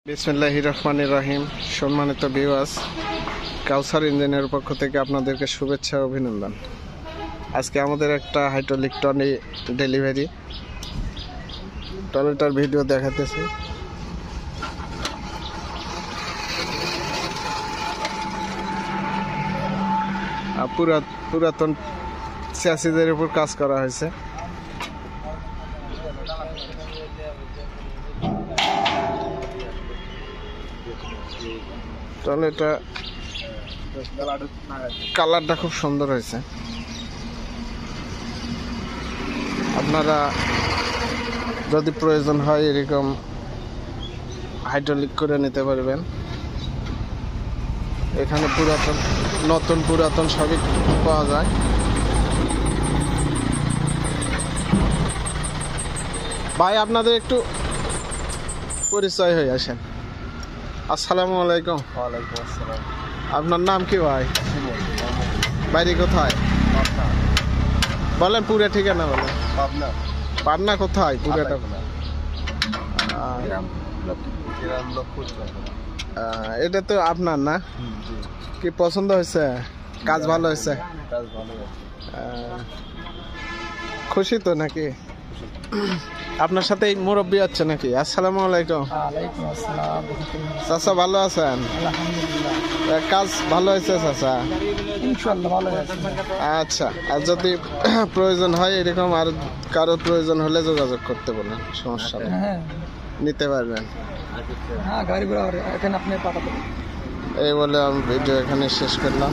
বিসমিল্লাহির রহমানির রহিম। সম্মানিত ভিউয়ার্স, কাউসার ইঞ্জিনের পক্ষ থেকে আপনাদেরকে শুভেচ্ছা ও অভিনন্দন। আজকে আমাদের একটা হাইড্রোলিক ট্রলি ডেলিভারি, ট্রলিটার ভিডিও দেখাতেছি। পুরাতন চ্যাসিসের উপর কাজ করা হয়েছে। ট্রলিটা কালারটা খুব সুন্দর হয়েছে। আপনারা যদি প্রয়োজন হয় এরকম হাইড্রোলিক করে নিতে পারবেন। এখানে নতুন পুরাতন সবই পাওয়া যায়। ভাই, আপনাদের একটু পরিচয় হয়ে আসেন। আসসালামু আলাইকুম। ওয়ালাইকুম আসসালাম। আপনার নাম কি ভাই? বাড়ি কোথায় বলেন? পুরো ঠিকানা বলেন। পাবনা। পাবনা কোথায়? পুরোটা এটা তো আপনার না? কি পছন্দ হয়েছে? কাজ ভালো হয়েছে? খুশি তো নাকি? আপনার সাথে এই মুরব্বী আছে নাকি? আসসালামু আলাইকুম। চাচা ভালো আছেন? কাজ ভালো হয়েছে চাচা? আচ্ছা, আর যদি প্রয়োজন হয় এরকম আর কারো প্রয়োজন হলে যোগাযোগ করতে বলেন, সমস্যা নেই, নিতে পারবেন। এই বলে আমি ভিডিও এখানে শেষ করলাম।